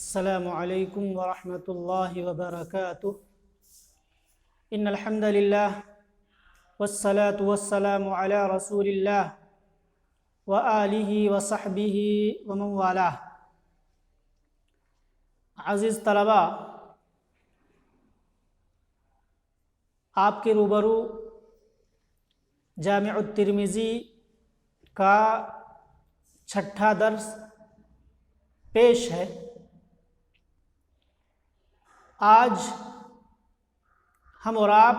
السلام علیکم ورحمۃ اللہ وبرکاتہ۔ ان الحمد للہ والصلاة والسلام علی رسول اللہ وآلہ وصحبہ ومن والاہ۔ عزیز طلبہ، آپ کے روبرو جامع الترمذی کا چھٹا درس پیش ہے۔ آج ہم اور آپ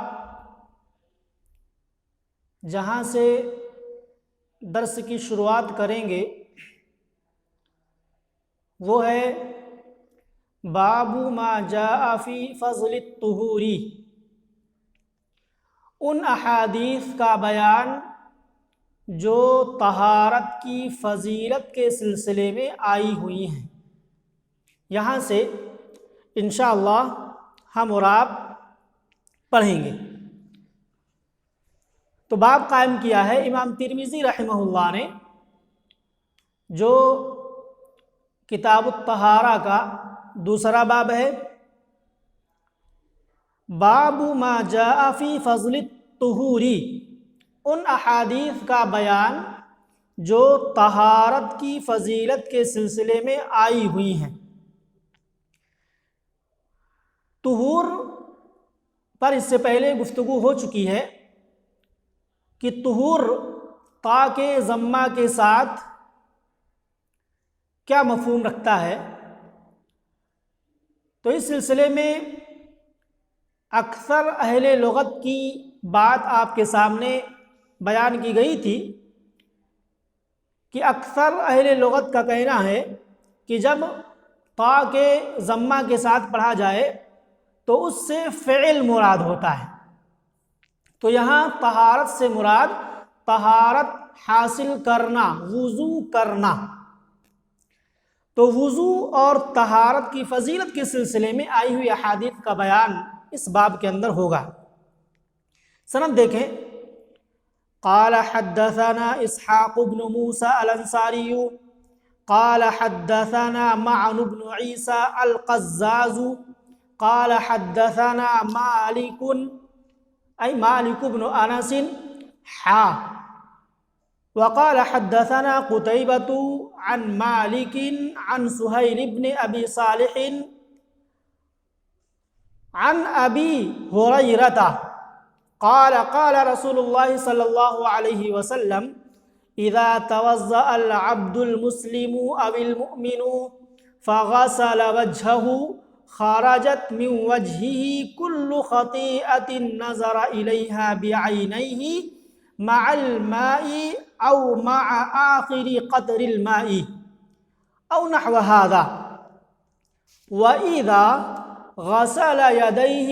جہاں سے درس کی شروعات کریں گے وہ ہے باب ما جاء فی فضل الطہور، ان احادیث کا بیان جو طہارت کی فضیلت کے سلسلے میں آئی ہوئی ہیں۔ یہاں سے انشاءاللہ ہم اور آپ پڑھیں گے۔ تو باب قائم کیا ہے امام ترمذی رحمہ اللہ نے، جو کتاب الطہارہ کا دوسرا باب ہے۔ باب ما جاء فی فضل الطہور، ان احادیث کا بیان جو طہارت کی فضیلت کے سلسلے میں آئی ہوئی ہیں۔ طہور پر اس سے پہلے گفتگو ہو چکی ہے کہ طہور طا کے ضمہ کے ساتھ کیا مفہوم رکھتا ہے۔ تو اس سلسلے میں اکثر اہل لغت کی بات آپ کے سامنے بیان کی گئی تھی کہ اکثر اہل لغت کا کہنا ہے کہ جب طا کے ضمہ کے ساتھ پڑھا جائے تو اس سے فعل مراد ہوتا ہے۔ تو یہاں طہارت سے مراد طہارت حاصل کرنا، وضو کرنا۔ تو وضو اور طہارت کی فضیلت کے سلسلے میں آئی ہوئی احادیث کا بیان اس باب کے اندر ہوگا۔ سند دیکھیں۔ قال حدثنا اسحاق بن موسى الانصاری قال حدثنا معن بن عیسى القزاز قال حدثنا مالک أي مالك بن أنس وقال حدثنا قتيبة عن مالك عن سهيل بن أبي صالح عن أبي هريرة قال قال رسول الله صلى الله عليه وسلم إذا توضأ العبد المسلم أو المؤمن فغسل وجهه خرجت من وجهه كل خطيئة نظر إليها بعينيه مع الماء أو مع آخر قطر الماء أو نحو هذا، وإذا غسل يديه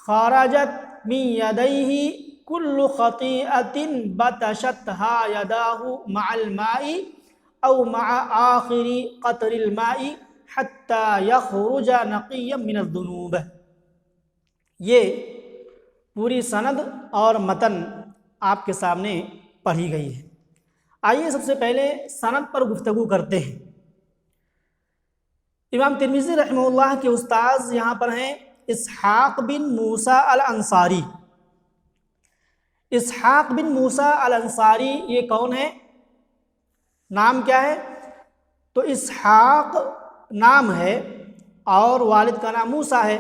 خرجت من يديه كل خطيئة بتشتها يداه مع الماء أو مع آخر قطر الماء حتی یخرج نقیا من الذنوب۔ یہ پوری سند اور متن آپ کے سامنے پڑھی گئی ہے۔ آئیے سب سے پہلے سند پر گفتگو کرتے ہیں۔ امام ترمذی رحمہ اللہ کے استاذ یہاں پر ہیں اسحاق بن موسیٰ الانصاری۔ اسحاق بن موسیٰ الانصاری یہ کون ہے؟ نام کیا ہے؟ تو اسحاق نام ہے اور والد کا نام موسیٰ ہے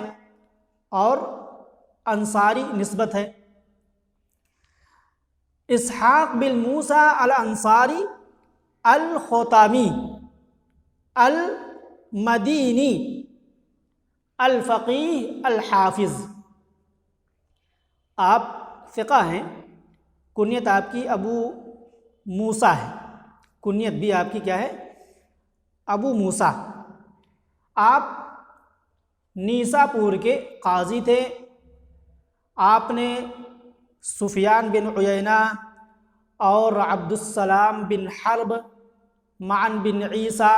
اور انصاری نسبت ہے۔ اسحاق بن موسیٰ الانصاری الخوتامی المدینی الفقیہ الحافظ۔ آپ فقہ ہیں، کنیت آپ کی ابو موسیٰ ہے، کنیت بھی آپ کی کیا ہے؟ ابو موسیٰ۔ آپ نیساپور کے قاضی تھے۔ آپ نے سفیان بن عیینہ اور عبد السلام بن حرب، معن بن عیسیٰ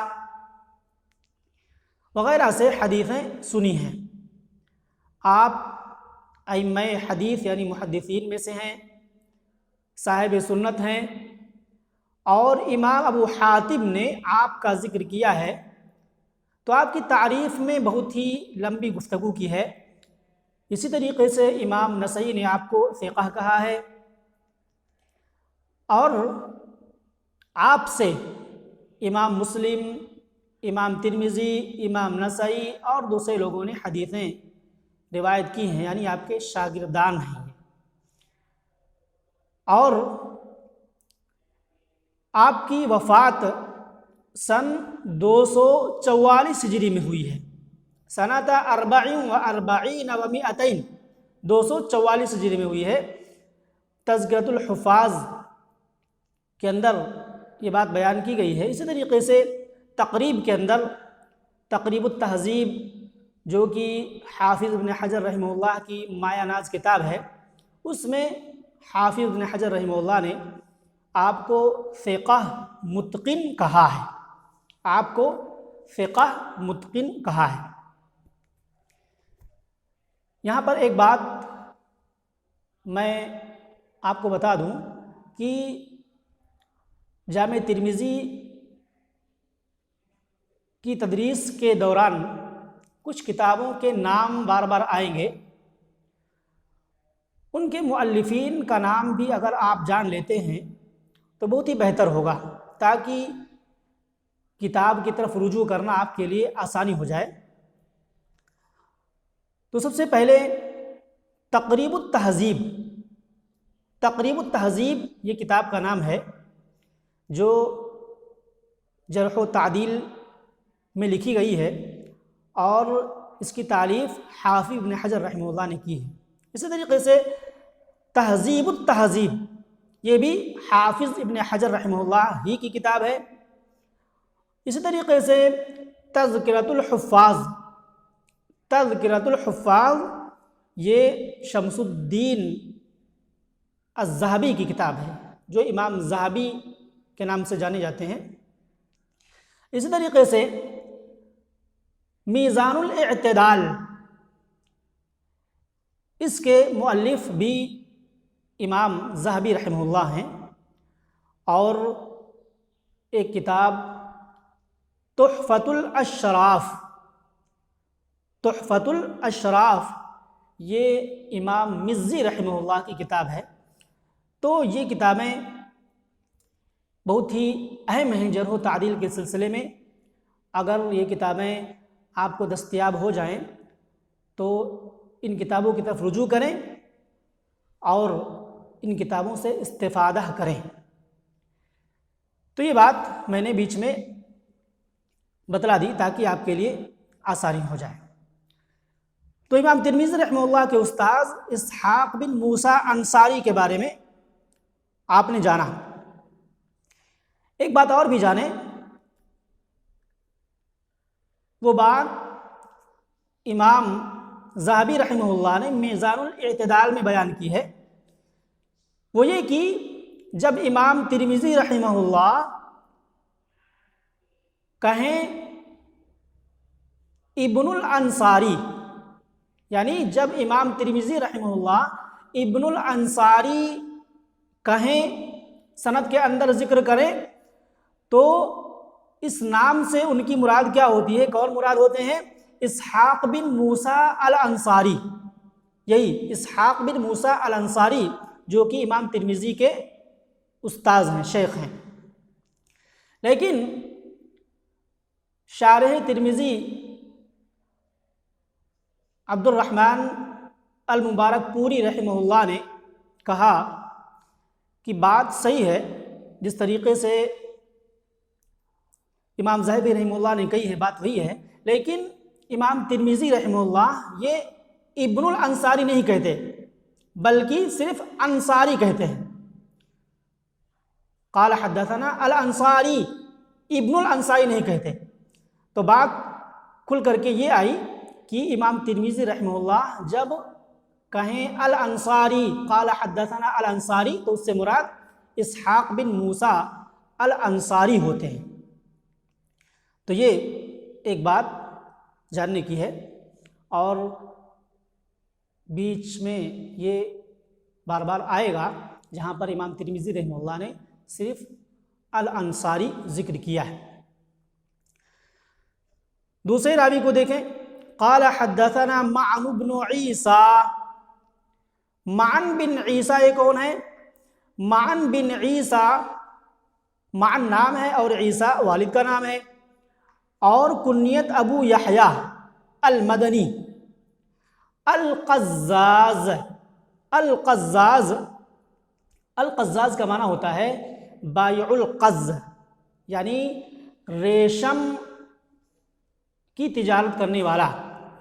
وغیرہ سے حدیثیں سنی ہیں۔ آپ ائمہ حدیث یعنی محدثین میں سے ہیں، صاحب سنت ہیں، اور امام ابو حاتم نے آپ کا ذکر کیا ہے تو آپ کی تعریف میں بہت ہی لمبی گفتگو کی ہے۔ اسی طریقے سے امام نسائی نے آپ کو ثقہ کہا ہے، اور آپ سے امام مسلم، امام ترمذی، امام نسائی اور دوسرے لوگوں نے حدیثیں روایت کی ہیں، یعنی آپ کے شاگردان ہیں۔ اور آپ کی وفات سن 244 ہجری میں ہوئی ہے، سنۃ 44 و 200، 244 ہجری میں ہوئی ہے۔ تذکرۃ الحفاظ کے اندر یہ بات بیان کی گئی ہے۔ اسی طریقے سے تقریب کے اندر تقریب التہذیب، جو کہ حافظ ابن حجر رحمہ اللہ کی مایہ ناز کتاب ہے، اس میں حافظ ابن حجر رحمہ اللہ نے آپ کو ثقہ متقن کہا ہے، آپ کو ثقہ متقن کہا ہے۔ یہاں پر ایک بات میں آپ کو بتا دوں کہ جامع ترمذی کی تدریس کے دوران کچھ کتابوں کے نام بار بار آئیں گے، ان کے مؤلفین کا نام بھی اگر آپ جان لیتے ہیں تو بہت ہی بہتر ہوگا، تاکہ کتاب کی طرف رجوع کرنا آپ کے لیے آسانی ہو جائے۔ تو سب سے پہلے تقریب التہذیب، تقریب التہذیب یہ کتاب کا نام ہے، جو جرح و تعدیل میں لکھی گئی ہے، اور اس کی تالیف حافظ ابن حجر رحمہ اللہ نے کی ہے۔ اسی طریقے سے تہذیب التہذیب یہ بھی حافظ ابن حجر رحمہ اللہ ہی کی کتاب ہے۔ اسی طریقے سے تذکرۃ الحفاظ، تذکرۃ الحفاظ یہ شمس الدین الذہبی کی کتاب ہے، جو امام ذہبی کے نام سے جانے جاتے ہیں۔ اسی طریقے سے میزان الاعتدال، اس کے مؤلف بھی امام ذہبی رحمہ اللہ ہیں، اور ایک کتاب تحفۃ الاشراف، تحفۃ الاشراف یہ امام مزی رحمہ اللہ کی کتاب ہے۔ تو یہ کتابیں بہت ہی اہم ہیں جرح و تعدیل کے سلسلے میں۔ اگر یہ کتابیں آپ کو دستیاب ہو جائیں تو ان کتابوں کی طرف رجوع کریں اور ان کتابوں سے استفادہ کریں۔ تو یہ بات میں نے بیچ میں بتلا دی تاکہ آپ کے لیے آسانی ہو جائے۔ تو امام ترمذی رحمہ اللہ کے استاذ اسحاق بن موسیٰ انصاری کے بارے میں آپ نے جانا۔ ایک بات اور بھی جانیں، وہ بات امام ذہبی رحمہ اللہ نے میزان الاعتدال میں بیان کی ہے، وہ یہ کہ جب امام ترمذی رحمہ اللہ کہیں ابن الانصاری، یعنی جب امام ترمذی رحمہ اللہ ابن الانصاری کہیں، سند کے اندر ذکر کریں، تو اس نام سے ان کی مراد کیا ہوتی ہے؟ کون مراد ہوتے ہیں؟ اسحاق بن موسیٰ الانصاری، یہی اسحاق بن موسیٰ الانصاری جو کہ امام ترمذی کے استاذ ہیں، شیخ ہیں۔ لیکن شارح ترمذی عبد الرحمن المبارک پوری رحمہ اللہ نے کہا کہ بات صحیح ہے، جس طریقے سے امام ذہبی رحمہ اللہ نے کہی ہے بات وہی ہے، لیکن امام ترمذی رحمہ اللہ یہ ابن الانصاری نہیں کہتے، بلکہ صرف انصاری کہتے ہیں۔ قال حدثنا الانصاری، ابن الانصاری نہیں کہتے۔ تو بات کھل کر کے یہ آئی کہ امام ترمذی رحمہ اللہ جب کہیں الانصاری، قال حدثنا الانصاری، تو اس سے مراد اسحاق بن موسیٰ الانصاری ہوتے ہیں۔ تو یہ ایک بات جاننے کی ہے، اور بیچ میں یہ بار بار آئے گا جہاں پر امام ترمذی رحمہ اللہ نے صرف الانصاری ذکر کیا ہے۔ دوسرے راوی کو دیکھیں، قال حدثنا معن بن عیسیٰ. معن بن عیسیٰ یہ کون ہے؟ معن بن عیسیٰ، معن نام ہے اور عیسیٰ والد کا نام ہے، اور کنیت ابو یحییٰ المدنی القزاز. القزاز، القزاز کا معنی ہوتا ہے بائع القز، یعنی ریشم کی تجارت کرنے والا،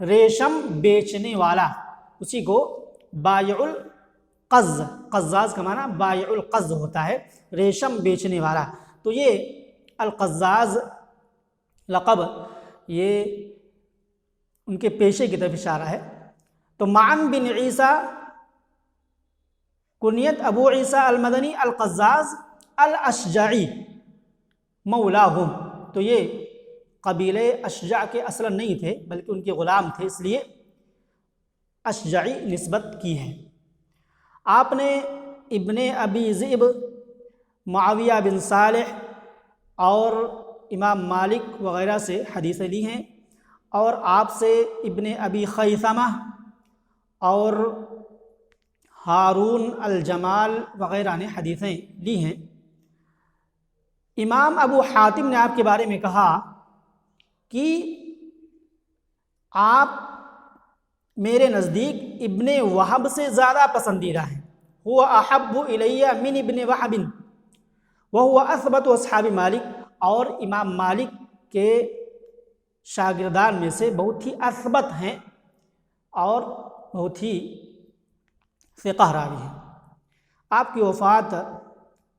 ریشم بیچنے والا، اسی کو بائع القز، قزاز کا معنی بائع القز ہوتا ہے، ریشم بیچنے والا. تو یہ القزاز لقب یہ ان کے پیشے کی طرف اشارہ ہے. تو معن بن عیسیٰ کنیت ابو عیسیٰ المدنی القزاز الاشجعی مولاہم. تو یہ قبیلے اشجع کے اصلا نہیں تھے بلکہ ان کے غلام تھے، اس لیے اشجعی نسبت کی ہے. آپ نے ابن ابی ذئب، معاویہ بن صالح اور امام مالک وغیرہ سے حدیثیں لی ہیں، اور آپ سے ابن ابی خیثمہ اور ہارون الجمال وغیرہ نے حدیثیں لی ہیں. امام ابو حاتم نے آپ کے بارے میں کہا کہ آپ میرے نزدیک ابن وہب سے زیادہ پسندیدہ ہیں. هو احب الی من ابن وہب وهو اثبت اصحاب مالک. اور امام مالک کے شاگردان میں سے بہت ہی اثبت ہیں اور بہت ہی فقہ راوی ہیں. آپ کی وفات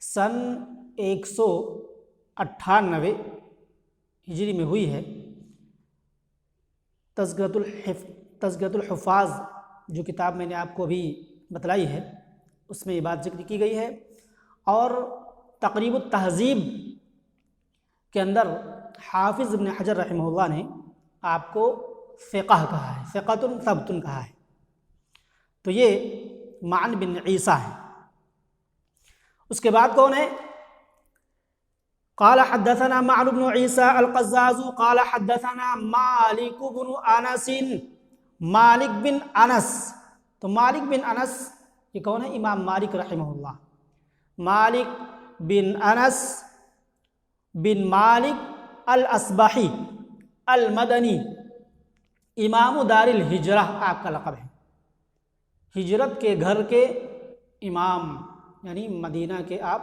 سن 198 ہجری میں ہوئی ہے. تذکرۃ الحفاظ جو کتاب میں نے آپ کو ابھی بتلائی ہے اس میں یہ بات ذکر کی گئی ہے، اور تقریب التہذیب کے اندر حافظ ابن حجر رحمہ اللہ نے آپ کو فقہ کہا ہے، فقۃ ثبت کہا ہے. تو یہ معن بن عیسیٰ ہے. اس کے بعد کون ہے؟ قال حدثنا معن بن عیسیٰ القزاز قال حدثنا مالک بن انس. مالک بن انس، تو مالک بن انس یہ کون ہے؟ امام مالک رحمہ اللہ. مالک بن انس بن مالک الاصبحی المدنی، امام دار الہجرہ آپ کا لقب ہے. ہجرت کے گھر کے امام، یعنی مدینہ کے آپ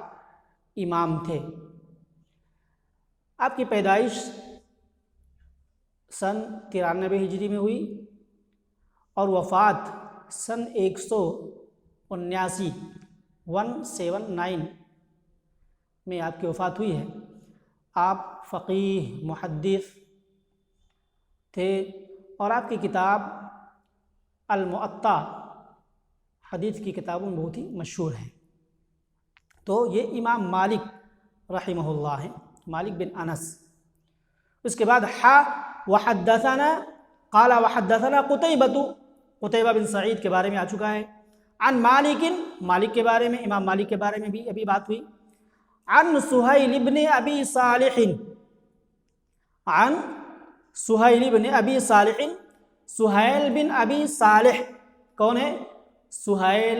امام تھے. آپ کی پیدائش سن 93 ہجری میں ہوئی اور وفات سن 179 میں آپ کی وفات ہوئی ہے. آپ فقیہ محدث تھے اور آپ کی کتاب المؤطا حدیث کی کتابوں میں بہت ہی مشہور ہے. تو یہ امام مالک رحمہ اللہ ہیں، مالک بن انس. اس کے بعد وحدثنا قال وحدثنا قتیبہ بن سعید کے بارے میں آ چکا ہے. عن مالک، مالک کے بارے میں، امام مالک کے بارے میں بھی ابھی بات ہوئی. عن سہیل بن ابی صالح، عن سہیل بن ابی صالح. سہیل بن ابی صالح کون ہے؟ سہیل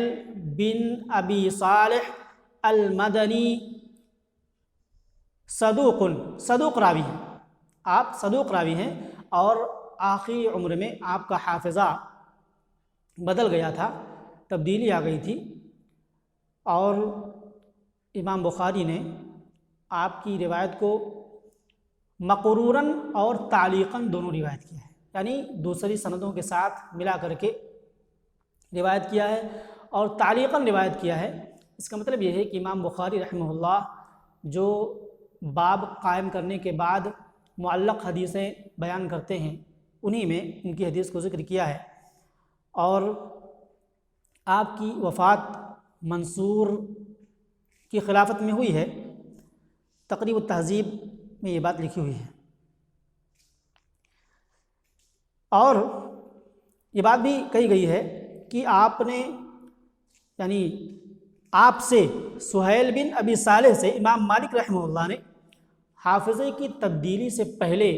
بن ابی صالح المدنی صدوق راوی ہیں. آپ صدوق راوی ہیں اور آخری عمر میں آپ کا حافظہ بدل گیا تھا، تبدیلی آ گئی تھی، اور امام بخاری نے آپ کی روایت کو مقروراً اور تعلیقاً دونوں روایت کیا ہے، یعنی دوسری سندوں کے ساتھ ملا کر کے روایت کیا ہے اور تعلیقاً روایت کیا ہے. اس کا مطلب یہ ہے کہ امام بخاری رحمہ اللہ جو باب قائم کرنے کے بعد معلق حدیثیں بیان کرتے ہیں انہی میں ان کی حدیث کو ذکر کیا ہے. اور آپ کی وفات منصور کی خلافت میں ہوئی ہے. تقریب التہذیب میں یہ بات لکھی ہوئی ہے. اور یہ بات بھی کہی گئی ہے کہ آپ نے، یعنی آپ سے سہیل بن ابی صالح سے امام مالک رحمہ اللہ نے حافظے کی تبدیلی سے پہلے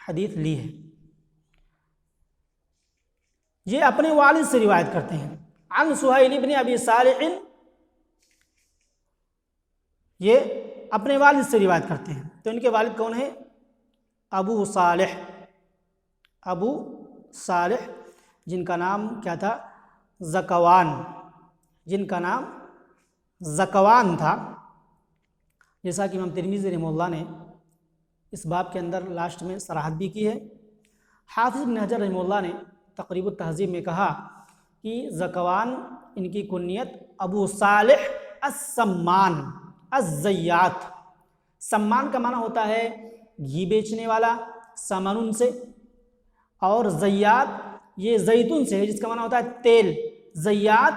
حدیث لی ہے. یہ اپنے والد سے روایت کرتے ہیں. عن سہیل ابن ابی صالح، یہ اپنے والد سے روایت کرتے ہیں. تو ان کے والد کون ہیں؟ ابو صالح. ابو صالح جن کا نام کیا تھا؟ زکوان. جن کا نام زکوان تھا. جیسا کہ امام ترمذی رحمہ اللہ نے اس باب کے اندر لاسٹ میں صراحت بھی کی ہے. حافظ ابن حجر رحمہ اللہ نے تقریب التہذیب میں کہا کہ زکوان ان کی کنیت ابو صالح السمان الزیات. سمان کا معنی ہوتا ہے گھی بیچنے والا، سمن سے، اور زیات یہ زیتون سے ہے جس کا معنی ہوتا ہے تیل. زیات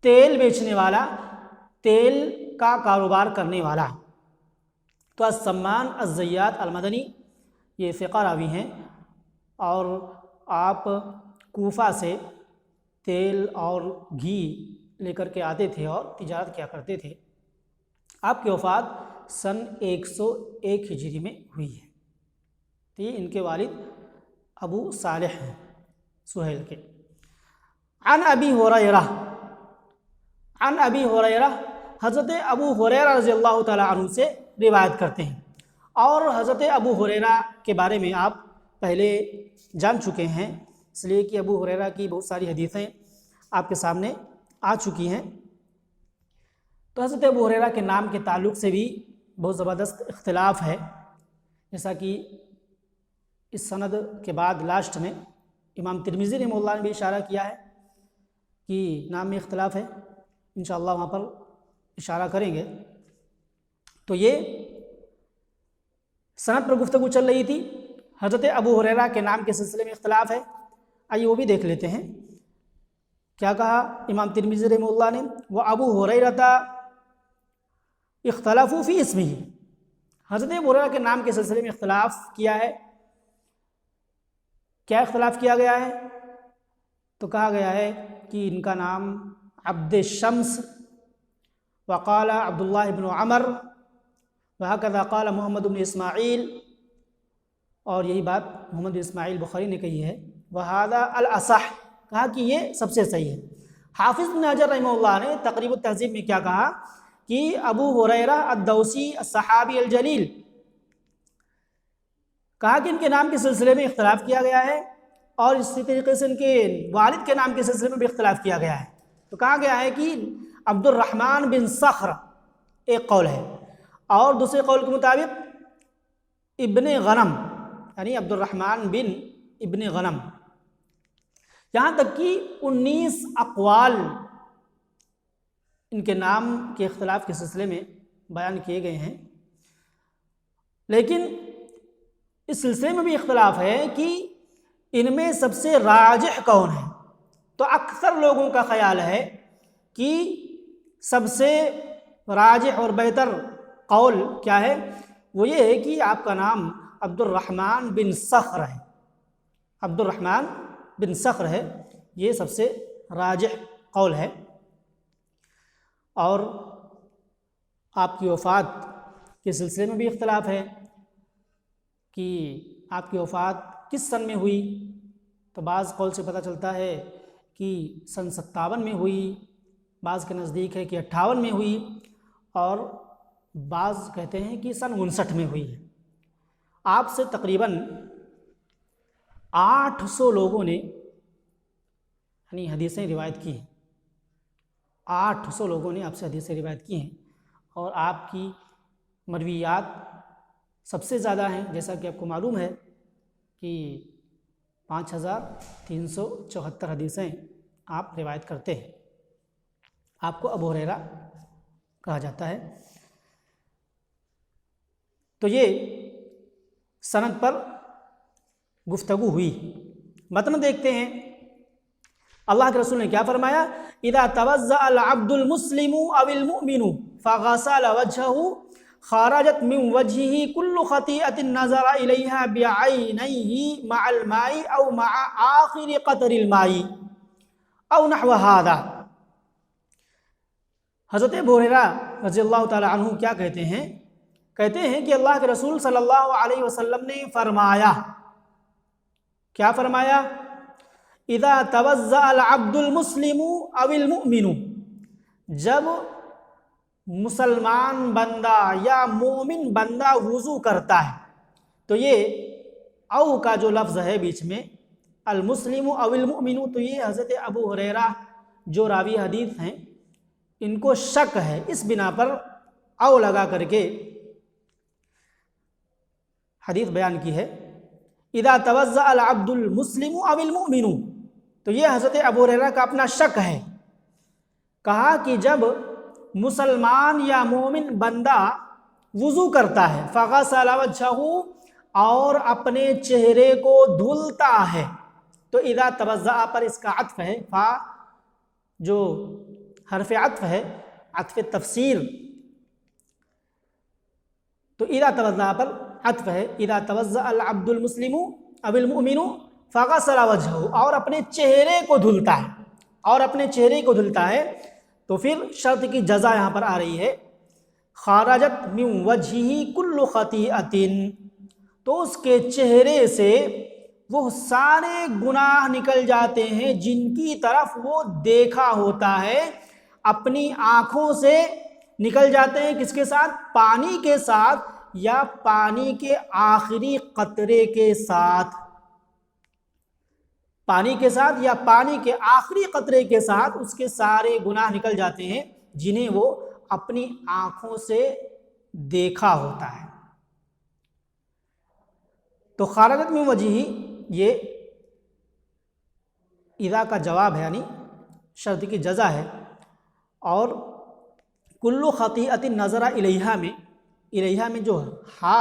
تیل بیچنے والا، تیل کا کاروبار کرنے والا. تو السمان الزیات المدنی یہ ثقہ راوی ہیں، اور آپ کوفہ سے تیل اور گھی لے کر کے آتے تھے اور تجارت کیا کرتے تھے. آپ کی وفات سن 101 ہجری میں ہوئی ہے. تو یہ ان کے والد ابو صالح ہیں سہیل کے. عن ابی ہریرہ، عن ابی ہریرہ، حضرت ابو ہریرہ رضی اللہ تعالیٰ عنہ سے روایت کرتے ہیں. اور حضرت ابو ہریرہ کے بارے میں آپ پہلے جان چکے ہیں، اس لیے کہ ابو ہریرہ کی بہت ساری حدیثیں آپ کے سامنے آ چکی ہیں. تو حضرت ابو ہریرہ کے نام کے تعلق سے بھی بہت زبردست اختلاف ہے، جیسا کہ اس سند کے بعد لاسٹ میں امام ترمذی رحمہ اللہ نے بھی اشارہ کیا ہے کہ نام میں اختلاف ہے. انشاءاللہ وہاں پر اشارہ کریں گے. تو یہ سند پر گفتگو چل رہی تھی. حضرت ابو ہریرہ کے نام کے سلسلے میں اختلاف ہے. آئیے وہ بھی دیکھ لیتے ہیں. کیا کہا امام ترمذی رحمہ اللہ نے؟ وَأَبُو هُرَيْرَةَ اختلافوا فی اسمہ. حضرت ابو ہریرہ کے نام کے سلسلے میں اختلاف کیا ہے. کیا اختلاف کیا گیا ہے؟ تو کہا گیا ہے کہ ان کا نام عبد الشمس، وقال عبداللہ بن عمر، وہکذا قال محمد بن اسماعیل، اور یہی بات محمد بن اسماعیل بخاری نے کہی ہے. وہذا الاصح، کہا کہ یہ سب سے صحیح ہے. حافظ بن حجر رحمہ اللہ نے تقریب التہذیب میں کیا کہا کہ ابو ہریرہ الدوسی الصحابی الجلیل، کہا کہ ان کے نام کے سلسلے میں اختلاف کیا گیا ہے، اور اسی طریقے سے ان کے والد کے نام کے سلسلے میں بھی اختلاف کیا گیا ہے. تو کہا گیا ہے کہ عبد الرحمن بن صخر ایک قول ہے، اور دوسرے قول کے مطابق ابن غنم، یعنی عبد الرحمن بن ابن غنم. یہاں تک کہ 19 اقوال ان کے نام کے اختلاف کے سلسلے میں بیان کیے گئے ہیں. لیکن اس سلسلے میں بھی اختلاف ہے کہ ان میں سب سے راجح کون ہے. تو اکثر لوگوں کا خیال ہے کہ سب سے راجح اور بہتر قول کیا ہے؟ وہ یہ ہے کہ آپ کا نام عبد الرحمن بن صخر ہے. عبد الرحمن بن صخر ہے، یہ سب سے راجح قول ہے. اور آپ کی وفات کے سلسلے میں بھی اختلاف ہے کہ آپ کی وفات کس سن میں ہوئی. تو بعض قول سے پتہ چلتا ہے کہ سن 57 میں ہوئی، بعض کے نزدیک ہے کہ 58 میں ہوئی، اور بعض کہتے ہیں کہ سن 59 میں ہوئی ہے. آپ سے تقریباً 800 لوگوں نے یعنی حدیثیں روایت کی ہیں. 800 لوگوں نے آپ سے حدیثیں روایت کی ہیں، اور آپ کی مرویات سب سے زیادہ ہیں، جیسا کہ آپ کو معلوم ہے کہ 5374 حدیثیں آپ روایت کرتے ہیں. آپ کو ابو ہریرہ کہا جاتا ہے. تو یہ سند پر گفتگو ہوئی. متن دیکھتے ہیں. اللہ کے رسول نے کیا فرمایا؟ اذا توضأ العبد المسلم او المؤمن فغسل وجهه خرجت من وجهه كل خطيئة نظر إليها بعينيه مع الماء او مع آخر قطر الماء او نحو هذا. حضرت ابو ہریرہ رضی اللہ تعالی عنہ کیا کہتے ہیں کہتے ہیں کہ اللہ کے رسول صلی اللہ علیہ وسلم نے فرمایا، کیا فرمایا؟ اذا توضأ العبد المسلم او المؤمن، جب مسلمان بندہ یا مومن بندہ وضو کرتا ہے، تو یہ او کا جو لفظ ہے بیچ میں، المسلم او المؤمن، تو یہ حضرت ابو ہریرہ جو راوی حدیث ہیں ان کو شک ہے، اس بنا پر او لگا کر کے حدیث بیان کی ہے، اذا توضأ العبد المسلم او المؤمن۔ تو یہ حضرت ابو ہریرہ کا اپنا شک ہے، کہا کہ جب مسلمان یا مومن بندہ وضو کرتا ہے، فغسل وجهه، اور اپنے چہرے کو دھلتا ہے، تو اذا توضأ پر اس کا عطف ہے، فا جو حرف عطف ہے، عطف تفسیر، تو اذا توضأ پر عطف ہے، اذا توضأ العبد المسلم او المؤمن فغسل وجهه، اور اپنے چہرے کو دھلتا ہے، اور اپنے چہرے کو دھلتا ہے، تو پھر شرط کی جزا یہاں پر آ رہی ہے، خارجت من وجهه كل خطیئۃ، تو اس کے چہرے سے وہ سارے گناہ نکل جاتے ہیں جن کی طرف وہ دیکھا ہوتا ہے، اپنی آنکھوں سے نکل جاتے ہیں، کس کے ساتھ؟ پانی کے ساتھ، یا پانی کے آخری قطرے کے ساتھ، پانی کے ساتھ یا پانی کے آخری قطرے کے ساتھ اس کے سارے گناہ نکل جاتے ہیں جنہیں وہ اپنی آنکھوں سے دیکھا ہوتا ہے۔ تو خارجت من وجہی یہ اذا کا جواب ہے، یعنی شرط کی جزا ہے، اور کل خطیئۃ نظر الیہا میں، الیہا میں جو ہا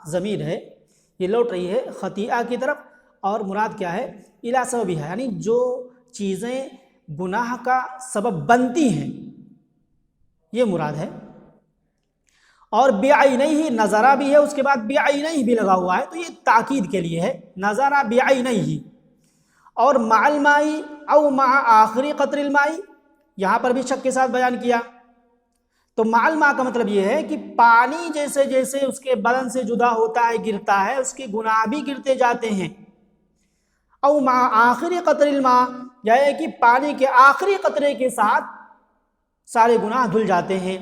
ضمیر ہے یہ لوٹ رہی ہے خطیئہ کی طرف، اور مراد کیا ہے؟ الی سببہا، یعنی جو چیزیں گناہ کا سبب بنتی ہیں یہ مراد ہے، اور بعینیہ نظرہ بھی ہے، اس کے بعد بعینیہ بھی لگا ہوا ہے، تو یہ تاکید کے لیے ہے، نظرہ بعینیہ، اور مع الماء او مع آخری قطر الماء، یہاں پر بھی شک کے ساتھ بیان کیا، تو مع الماء کا مطلب یہ ہے کہ پانی جیسے جیسے اس کے بدن سے جدا ہوتا ہے، گرتا ہے، اس کے گناہ بھی گرتے جاتے ہیں، او مع آخری قطر الماء، یعنی کہ پانی کے آخری قطرے کے ساتھ سارے گناہ دھل جاتے ہیں،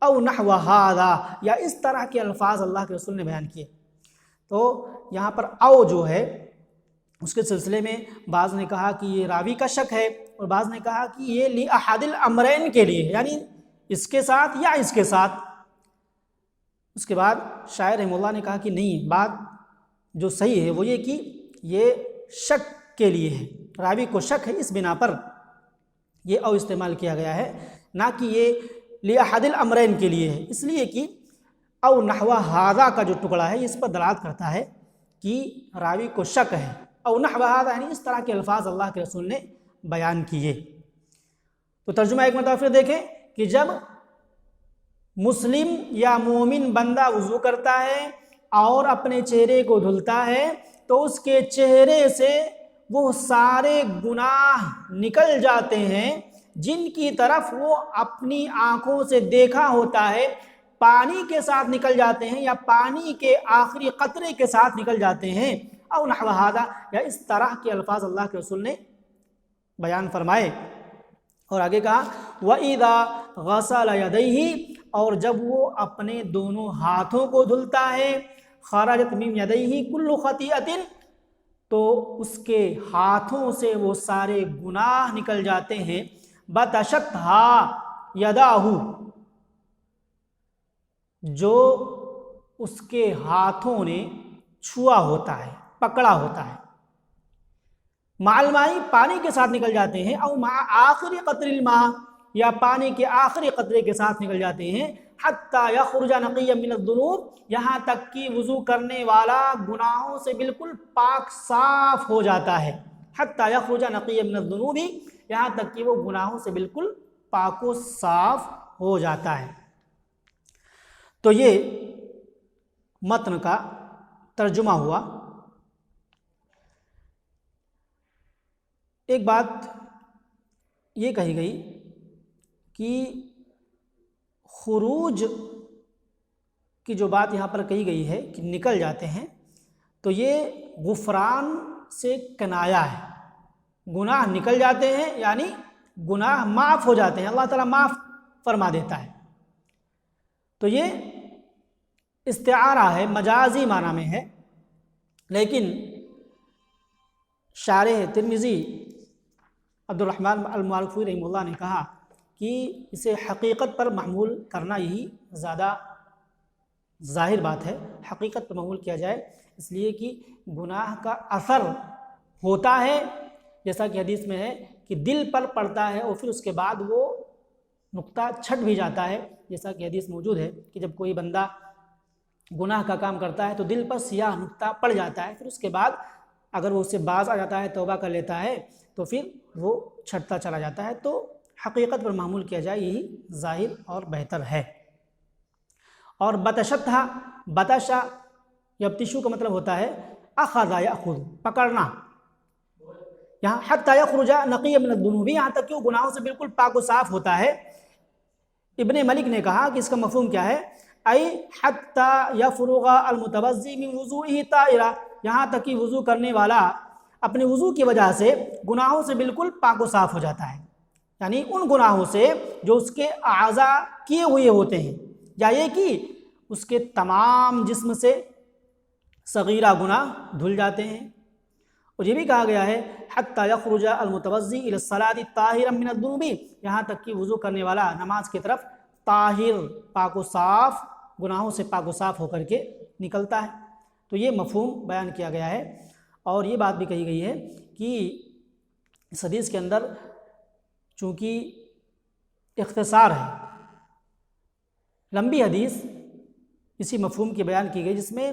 او نحو ھذا، یا اس طرح کے الفاظ اللہ کے رسول نے بیان کیے۔ تو یہاں پر او جو ہے اس کے سلسلے میں بعض نے کہا کہ یہ راوی کا شک ہے، اور بعض نے کہا کہ یہ لأحد الامرین کے لیے، یعنی اس کے ساتھ یا اس کے ساتھ۔ اس کے بعد شاعر رحمہ اللہ نے کہا کہ نہیں، بات جو صحیح ہے وہ یہ کہ یہ شک کے لیے ہے، راوی کو شک ہے، اس بنا پر یہ او استعمال کیا گیا ہے، نہ کہ یہ لأحد الامرین کے لیے ہے، اس لیے کہ او نحو ھذا کا جو ٹکڑا ہے اس پر دلالت کرتا ہے کہ راوی کو شک ہے، او نحو ھذا یعنی اس طرح کے الفاظ اللہ کے رسول نے بیان کیے۔ تو ترجمہ ایک مرتبہ پھر دیکھیں کہ جب مسلم یا مومن بندہ وضو کرتا ہے اور اپنے چہرے کو دھلتا ہے، تو اس کے چہرے سے وہ سارے گناہ نکل جاتے ہیں جن کی طرف وہ اپنی آنکھوں سے دیکھا ہوتا ہے، پانی کے ساتھ نکل جاتے ہیں یا پانی کے آخری قطرے کے ساتھ نکل جاتے ہیں، او نحو ھذا، یا اس طرح کے الفاظ اللہ کے رسول نے بیان فرمائے۔ اور آگے کہا وَإِذَا غَسَلَ يَدَيْهِ، اور جب وہ اپنے دونوں ہاتھوں کو دھلتا ہے، خَرَجَتْ مِن يَدَيْهِ كُلُّ خَطِيئَةٍ، تو اس کے ہاتھوں سے وہ سارے گناہ نکل جاتے ہیں، بَطَشَتْهَا يَدَاهُ، جو اس کے ہاتھوں نے چھوا ہوتا ہے، پکڑا ہوتا ہے، مع الماء پانی کے ساتھ نکل جاتے ہیں، او مع آخری قطر الماء یا پانی کے آخری قطرے کے ساتھ نکل جاتے ہیں، حتی یخرج نقیا من الذنوب، یہاں تک کہ وضو کرنے والا گناہوں سے بالکل پاک صاف ہو جاتا ہے، حتی یخرج نقیا من الذنوب، یہاں تک کہ وہ گناہوں سے بالکل پاک و صاف ہو جاتا ہے۔ تو یہ متن کا ترجمہ ہوا۔ ایک بات یہ کہی گئی کہ خروج کی جو بات یہاں پر کہی گئی ہے کہ نکل جاتے ہیں، تو یہ غفران سے کنایا ہے۔ گناہ نکل جاتے ہیں یعنی گناہ معاف ہو جاتے ہیں، اللہ تعالیٰ معاف فرما دیتا ہے۔ تو یہ استعارہ ہے، مجازی معنی میں ہے، لیکن شارح ترمذی عبدالرحمن المعرفی رحمہ اللہ نے کہا کہ اسے حقیقت پر محمول کرنا یہی زیادہ ظاہر بات ہے، حقیقت پر محمول کیا جائے، اس لیے کہ گناہ کا اثر ہوتا ہے، جیسا کہ حدیث میں ہے کہ دل پر پڑتا ہے اور پھر اس کے بعد وہ نقطہ چھٹ بھی جاتا ہے، جیسا کہ حدیث موجود ہے کہ جب کوئی بندہ گناہ کا کام کرتا ہے تو دل پر سیاہ نقطہ پڑ جاتا ہے، پھر اس کے بعد اگر وہ اس سے باز آ جاتا ہے، توبہ کر لیتا ہے، تو پھر وہ چھٹتا چلا جاتا ہے۔ تو حقیقت پر معمول کیا جائے یہی ظاہر اور بہتر ہے۔ اور بتشتھا، بتشا یبتشو کا مطلب ہوتا ہے اخذ یاخذ، پکڑنا۔ یہاں حتی یخرج نقی من الذنوب، یہاں تک کہ وہ گناہوں سے بالکل پاک و صاف ہوتا ہے۔ ابن ملک نے کہا کہ اس کا مفہوم کیا ہے، ای حتی یفرغ المتوضی من وضوئہ طاہرا، یہاں تک کہ وضو کرنے والا اپنے وضو کی وجہ سے گناہوں سے بالکل پاک و صاف ہو جاتا ہے، یعنی ان گناہوں سے جو اس کے اعضاء کیے ہوئے ہوتے ہیں، یا یہ کہ اس کے تمام جسم سے صغیرہ گناہ دھل جاتے ہیں۔ اور یہ بھی کہا گیا ہے حتی یخرج المتوضی الی الصلاۃ طاہرا من الذنوب، یہاں تک کہ وضو کرنے والا نماز کی طرف طاہر، پاک و صاف، گناہوں سے پاک و صاف ہو کر کے نکلتا ہے۔ تو یہ مفہوم بیان کیا گیا ہے، اور یہ بات بھی کہی گئی ہے کہ اس حدیث کے اندر چونکہ اختصار ہے، لمبی حدیث اسی مفہوم کی بیان کی گئی، جس میں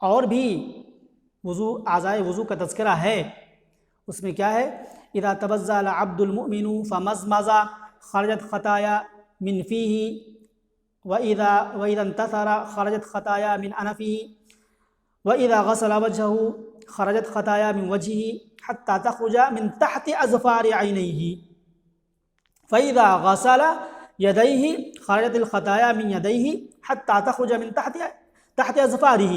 اور بھی وضو، اعضائے وضو کا تذکرہ ہے۔ اس میں کیا ہے، اذا توضأ العبد المؤمن فمضمض خرجت خطایا من فیہ واذا انتثر خرجت خطایا من انفہ واذا غسل وجهه خرجت خطایا من وجهه حتى تخرج من تحت اظفار عینیہ فاذا غسل یدیہ خرجت الخطایا من یدیہ حتى تخرج من تحت اظفارہ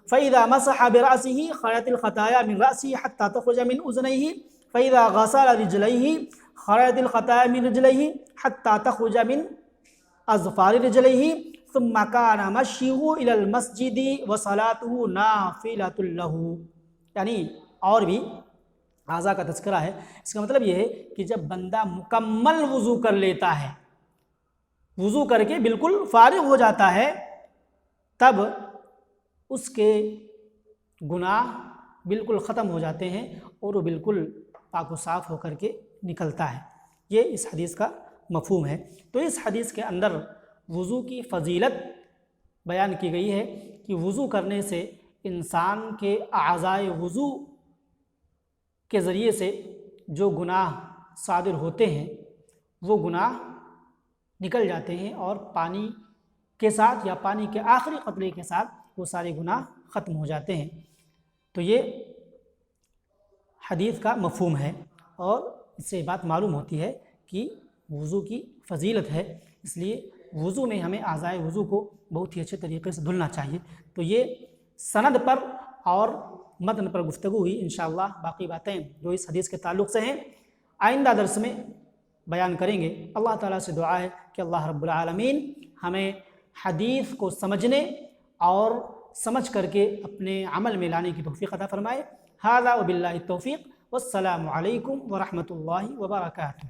فاذا مسح برأسه خرجت الخطایا من رأسه حتى تخرج من اذنیہ فاذا غسل رجلیہ خرجت الخطایا من رجلیہ حتى تخرج من اظفار رجلیہ ثم كان مشيه الى المسجد وصلاته نافلۃ له، یعنی اور بھی اعضاء کا تذکرہ ہے۔ اس کا مطلب یہ ہے کہ جب بندہ مکمل وضو کر لیتا ہے، وضو کر کے بالکل فارغ ہو جاتا ہے، تب اس کے گناہ بالکل ختم ہو جاتے ہیں اور وہ بالکل پاک و صاف ہو کر کے نکلتا ہے۔ یہ اس حدیث کا مفہوم ہے۔ تو اس حدیث کے اندر وضو کی فضیلت بیان کی گئی ہے کہ وضو کرنے سے انسان کے اعضائے وضو کے ذریعے سے جو گناہ صادر ہوتے ہیں وہ گناہ نکل جاتے ہیں، اور پانی کے ساتھ یا پانی کے آخری قطرے کے ساتھ وہ سارے گناہ ختم ہو جاتے ہیں۔ تو یہ حدیث کا مفہوم ہے، اور اس سے بات معلوم ہوتی ہے کہ وضو کی فضیلت ہے، اس لیے وضو میں ہمیں اعضائے وضو کو بہت ہی اچھے طریقے سے دھلنا چاہیے۔ تو یہ سند پر اور متن پر گفتگو ہوئی، انشاءاللہ باقی باتیں جو اس حدیث کے تعلق سے ہیں آئندہ درس میں بیان کریں گے۔ اللہ تعالیٰ سے دعا ہے کہ اللہ رب العالمین ہمیں حدیث کو سمجھنے اور سمجھ کر کے اپنے عمل میں لانے کی توفیق عطا فرمائے۔ ھذا وباللہ التوفیق، والسلام علیکم ورحمۃ اللہ وبرکاتہ۔